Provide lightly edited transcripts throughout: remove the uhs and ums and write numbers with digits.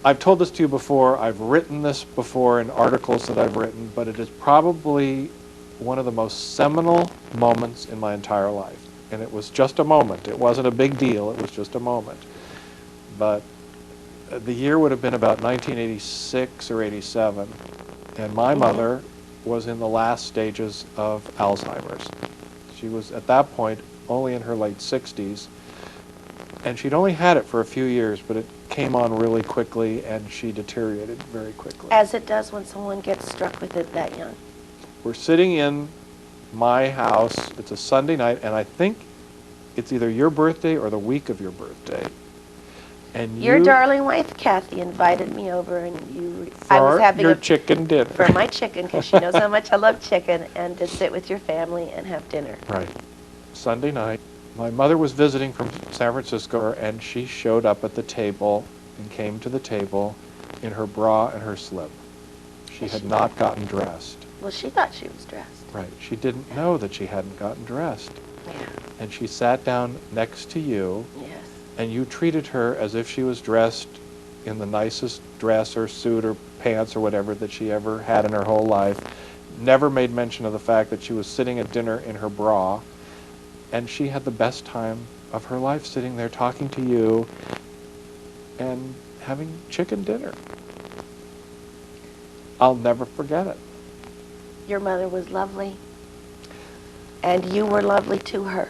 I've told this to you before, I've written this before in articles that I've written, but it is probably one of the most seminal moments in my entire life. And it was just a moment. It wasn't a big deal, it was just a moment. But the year would have been about 1986 or 87, and my mother was in the last stages of Alzheimer's. She was, at that point, only in her late 60s, and she'd only had it for a few years, but it came on really quickly, and she deteriorated very quickly. As it does when someone gets struck with it that young. We're sitting in my house. It's a Sunday night, and I think it's either your birthday or the week of your birthday. And your darling wife, Kathy, invited me over, and I was having your chicken dinner. For my chicken, because she knows how much I love chicken, and to sit with your family and have dinner. Right. Sunday night. My mother was visiting from San Francisco, and she showed up at the table and came to the table in her bra and her slip. She had not gotten dressed. Well, she thought she was dressed. Right. She didn't know that she hadn't gotten dressed. Yeah. And she sat down next to you. Yes. And you treated her as if she was dressed in the nicest dress or suit or pants or whatever that she ever had in her whole life. Never made mention of the fact that she was sitting at dinner in her bra. And she had the best time of her life sitting there talking to you and having chicken dinner. I'll never forget it. Your mother was lovely, and you were lovely to her.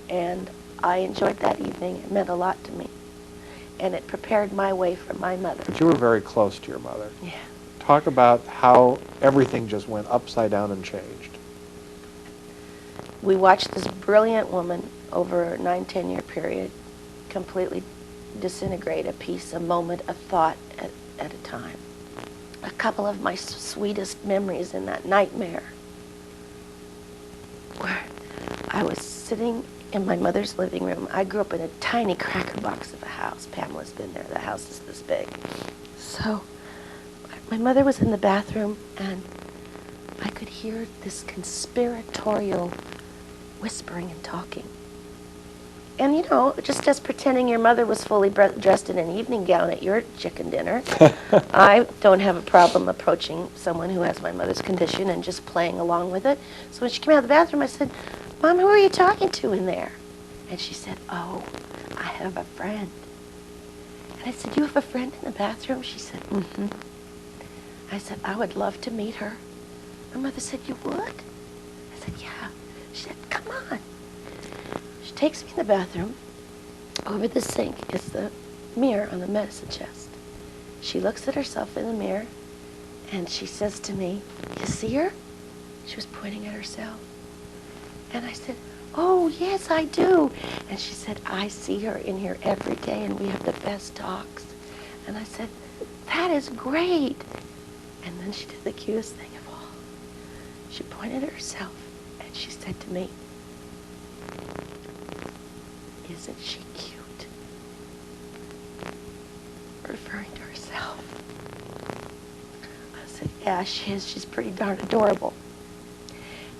And I enjoyed that evening. It meant a lot to me. And it prepared my way for my mother. But you were very close to your mother. Yeah. Talk about how everything just went upside down and changed. We watched this brilliant woman over a 9-10 year period completely disintegrate, a moment, a thought at a time. A couple of my sweetest memories in that nightmare where I was sitting in my mother's living room. I grew up in a tiny cracker box of a house. Pamela's been there. The house is this big. So my mother was in the bathroom, and I could hear this conspiratorial whispering and talking. And, you know, just as pretending your mother was fully dressed in an evening gown at your chicken dinner, I don't have a problem approaching someone who has my mother's condition and just playing along with it. So when she came out of the bathroom, I said, "Mom, who are you talking to in there?" And she said, "Oh, I have a friend." And I said, "You have a friend in the bathroom?" She said, "Mm-hmm." I said, "I would love to meet her." My mother said, "You would?" I said, "Yeah." She said, "Come on." She takes me in the bathroom. Over the sink is the mirror on the medicine chest. She looks at herself in the mirror, and she says to me, "You see her?" She was pointing at herself. And I said, "Oh, yes, I do." And she said, "I see her in here every day, and we have the best talks." And I said, "That is great." And then she did the cutest thing of all. She pointed at herself, and she said to me, "Isn't she cute?" Referring to herself. I said, "Yeah, she is. She's pretty darn adorable."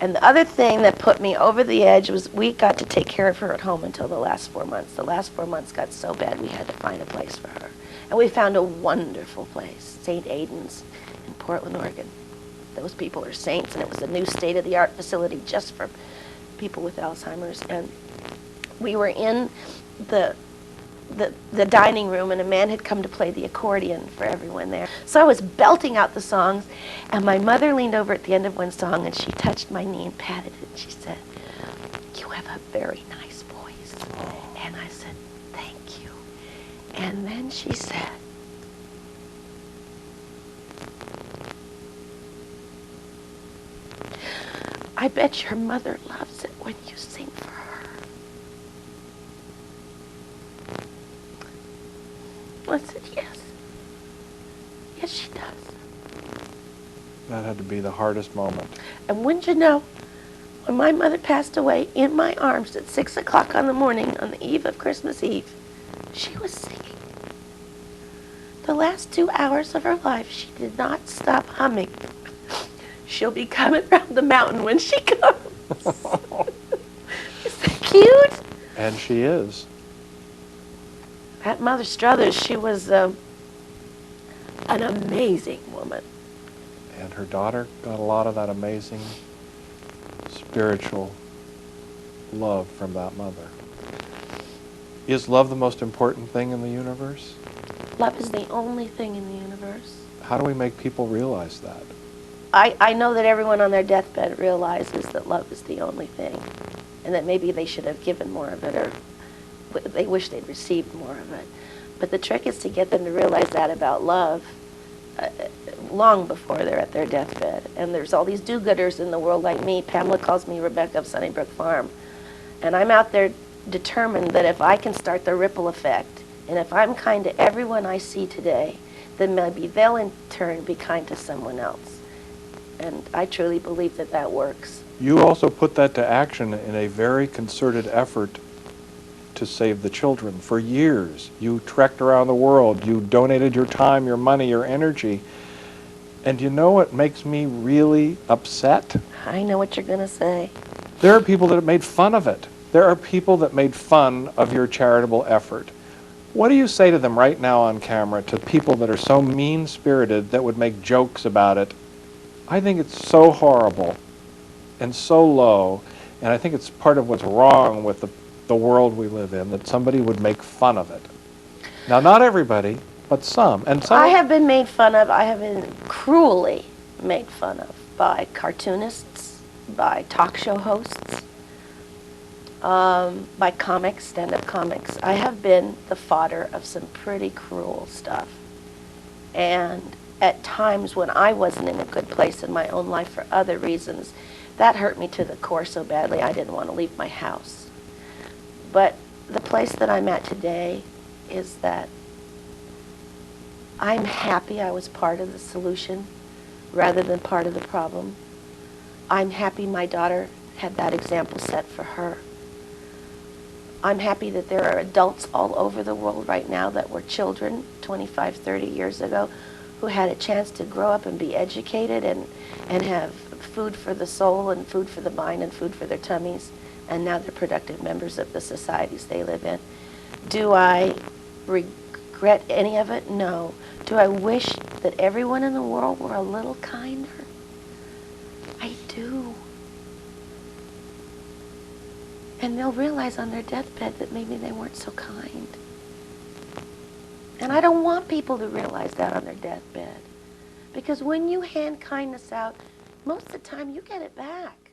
And the other thing that put me over the edge was we got to take care of her at home until the last 4 months. The last 4 months got so bad we had to find a place for her. And we found a wonderful place, St. Aidan's in Portland, Oregon. Those people are saints, and it was a new state-of-the-art facility just for people with Alzheimer's. And we were in the dining room, and a man had come to play the accordion for everyone there. So I was belting out the songs, and my mother leaned over at the end of one song, and she touched my knee and patted it, and she said, "You have a very nice voice." And I said, "Thank you." And then she said, "I bet your mother loves it when you sing for her." I said, "Yes. Yes, she does." That had to be the hardest moment. And wouldn't you know, when my mother passed away in my arms at 6 o'clock on the morning on the eve of Christmas Eve, she was singing. The last 2 hours of her life, she did not stop humming. "She'll be coming round the mountain when she comes." Is that cute? And she is. That Mother Struthers, she was an amazing woman. And her daughter got a lot of that amazing spiritual love from that mother. Is love the most important thing in the universe? Love is the only thing in the universe. How do we make people realize that? I know that everyone on their deathbed realizes that love is the only thing, and that maybe they should have given more of it, or they wish they'd received more of it. But the trick is to get them to realize that about love long before they're at their deathbed. And there's all these do-gooders in the world like me. Pamela calls me Rebecca of Sunnybrook Farm. And I'm out there determined that if I can start the ripple effect, and if I'm kind to everyone I see today, then maybe they'll in turn be kind to someone else. And I truly believe that that works. You also put that to action in a very concerted effort to save the children. For years, you trekked around the world. You donated your time, your money, your energy. And you know what makes me really upset? I know what you're going to say. There are people that have made fun of it. There are people that made fun of your charitable effort. What do you say to them right now on camera, to people that are so mean-spirited that would make jokes about it? I think it's so horrible and so low, and I think it's part of what's wrong with the world we live in, that somebody would make fun of it. Now, not everybody, but some. And some I have been made fun of. I have been cruelly made fun of by cartoonists, by talk show hosts, by comics, stand-up comics. I have been the fodder of some pretty cruel stuff. And at times when I wasn't in a good place in my own life for other reasons, that hurt me to the core so badly I didn't want to leave my house. But the place that I'm at today is that I'm happy I was part of the solution rather than part of the problem. I'm happy my daughter had that example set for her. I'm happy that there are adults all over the world right now that were children 25, 30 years ago who had a chance to grow up and be educated and have food for the soul and food for the mind and food for their tummies, and now they're productive members of the societies they live in. Do I regret any of it? No. Do I wish that everyone in the world were a little kinder? I do. And they'll realize on their deathbed that maybe they weren't so kind. And I don't want people to realize that on their deathbed. Because when you hand kindness out, most of the time you get it back.